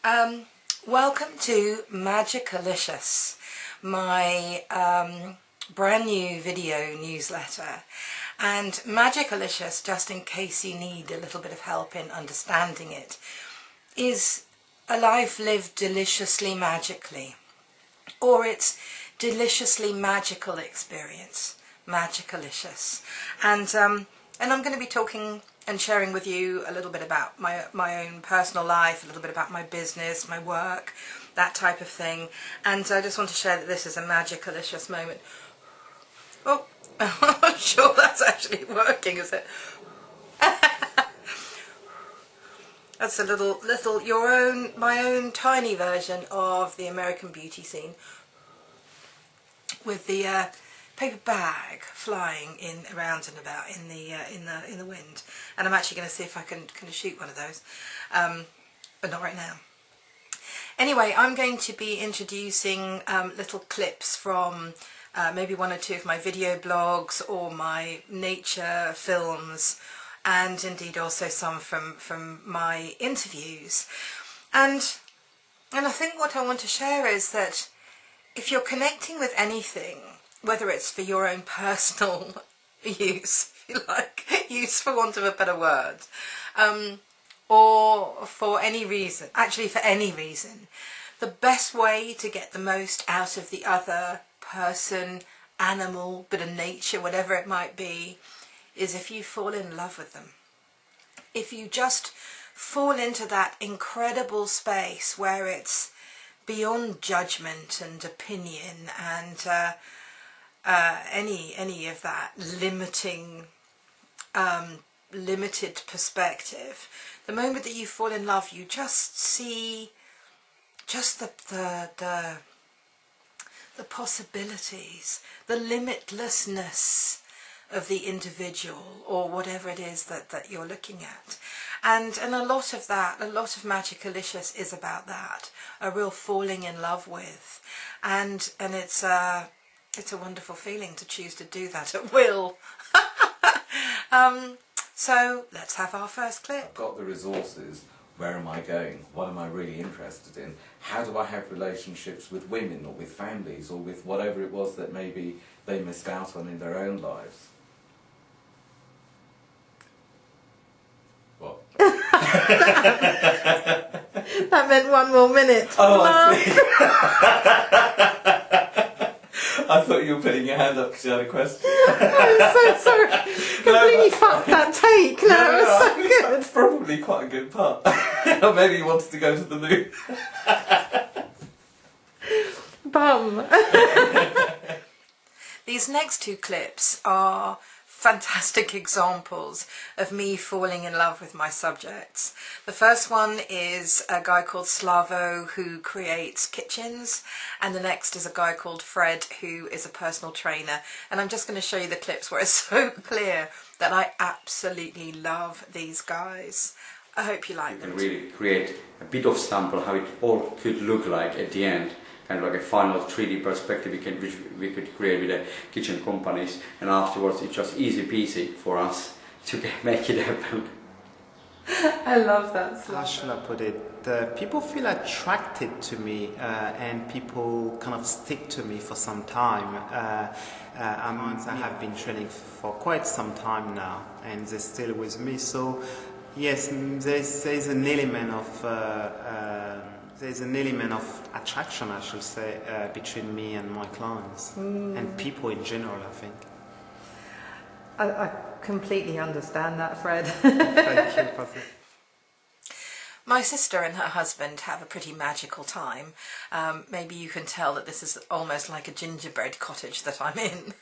Welcome to Magicalicious, my brand new video newsletter. And Magicalicious, just in case you need a little bit of help in understanding it, is a life lived deliciously magically, or it's deliciously magical experience, Magicalicious. And I'm going to be talking and sharing with you a little bit about my own personal life, a little bit about my business, my work, that type of thing. And I just want to share that this is a Magicalicious moment. Oh, I'm not sure that's actually working, is it? That's a little my own tiny version of the American beauty scene, with the paper bag flying around and about in the wind. And I'm actually going to see if I can shoot one of those, but not right now. Anyway, I'm going to be introducing little clips from maybe one or two of my video blogs or my nature films, and indeed also some from my interviews. And I think what I want to share is that if you're connecting with anything, whether it's for your own personal use, if you like, use for want of a better word, or for any reason, actually for any reason, the best way to get the most out of the other person, animal, bit of nature, whatever it might be, is if you fall in love with them. If you just fall into that incredible space where it's beyond judgment and opinion and any of that limited perspective. The moment that you fall in love, you just see just the possibilities, the limitlessness of the individual, or whatever it is that you're looking at. And a lot of Magicalicious is about that, a real falling in love with. And it's a wonderful feeling to choose to do that at will. So let's have our first clip. I've got the resources. Where am I going? What am I really interested in? How do I have relationships with women or with families or with whatever it was that maybe they missed out on in their own lives? What? That meant one more minute. Oh, I see. I thought you were putting your hand up because you had a question. I'm so sorry. Completely fucked that take. No, it was so good. That's probably quite a good part. Or maybe you wanted to go to the moon. Bum. These next two clips are fantastic examples of me falling in love with my subjects. The first one is a guy called Slavo who creates kitchens, and the next is a guy called Fred who is a personal trainer. And I'm just going to show you the clips where it's so clear that I absolutely love these guys. I hope you like them. You can really create a bit of sample how it all could look like at the end. Kind of like a final 3D perspective which we could create with the kitchen companies, and afterwards it's just easy peasy for us to make it happen. I love that. How should I put it? People feel attracted to me and people kind of stick to me for some time. I have been training for quite some time now, and they're still with me. So yes, there's an element of attraction, I should say, between me and my clients and people in general, I think. I completely understand that, Fred. Thank you, Patty. My sister and her husband have a pretty magical time. Maybe you can tell that this is almost like a gingerbread cottage that I'm in.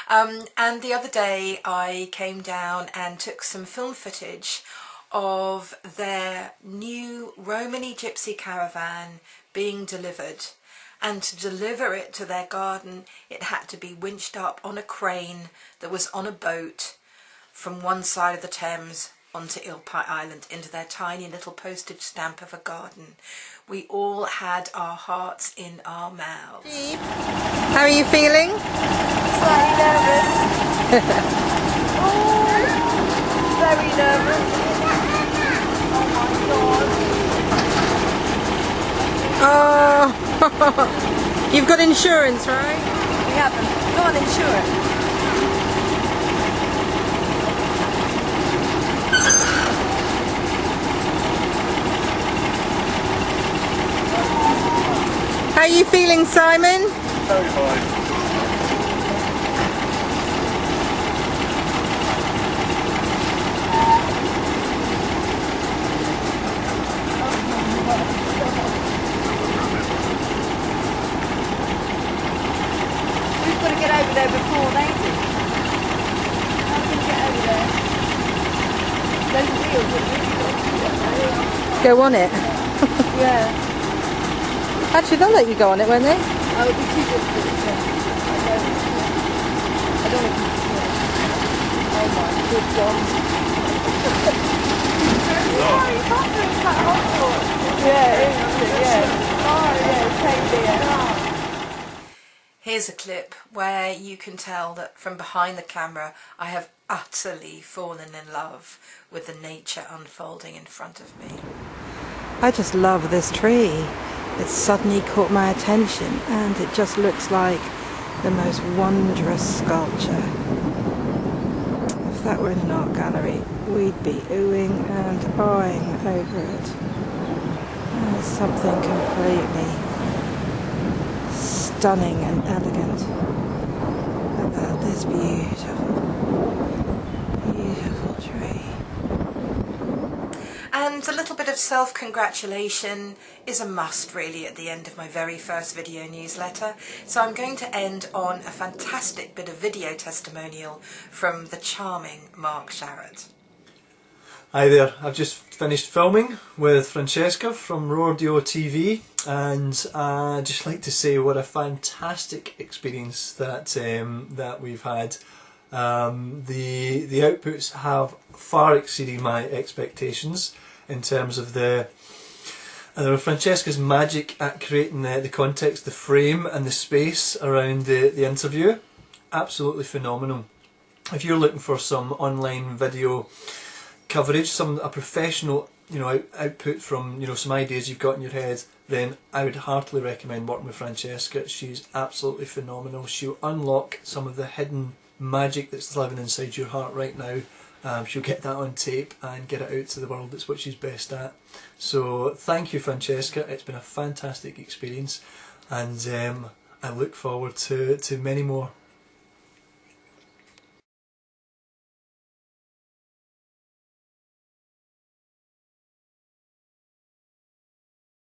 And the other day I came down and took some film footage of their new Romany gypsy caravan being delivered. And to deliver it to their garden, it had to be winched up on a crane that was on a boat from one side of the Thames onto Ilpie Island into their tiny little postage stamp of a garden. We all had our hearts in our mouths. How are you feeling? Slightly nervous. Oh, very nervous. Oh my god. Oh, you've got insurance, right? We haven't. Go on, insurance. How are you feeling, Simon? Very fine. We've got to get over there before they do. How can we get over there? Those wheels are really good. Go on it. Yeah. Actually, they'll let you go on it, won't they? Oh, it'd be too difficult. Yeah. I don't want to. Oh my good God. Oh, you can't do it that hard. Yeah, isn't it? Yeah. Oh, yeah, totally. Here's a clip where you can tell that from behind the camera I have utterly fallen in love with the nature unfolding in front of me. I just love this tree. It suddenly caught my attention and it just looks like the most wondrous sculpture. If that were in an art gallery, we'd be oohing and ahhing over it. There's something completely stunning and elegant about this beautiful, beautiful tree. And a little bit of self-congratulation is a must really at the end of my very first video newsletter. So I'm going to end on a fantastic bit of video testimonial from the charming Mark Sharratt. Hi there, I've just finished filming with Francesca from Rodeo TV, and I'd just like to say what a fantastic experience that that we've had. The outputs have far exceeded my expectations in terms of Francesca's magic at creating the context, the frame and the space around the interview. Absolutely phenomenal. If you're looking for some online video coverage, a professional output from some ideas you've got in your head, then I would heartily recommend working with Francesca. She's absolutely phenomenal. She'll unlock some of the hidden magic that's living inside your heart right now. She'll get that on tape and get it out to the world. That's what she's best at. So thank you, Francesca. It's been a fantastic experience, and I look forward to many more.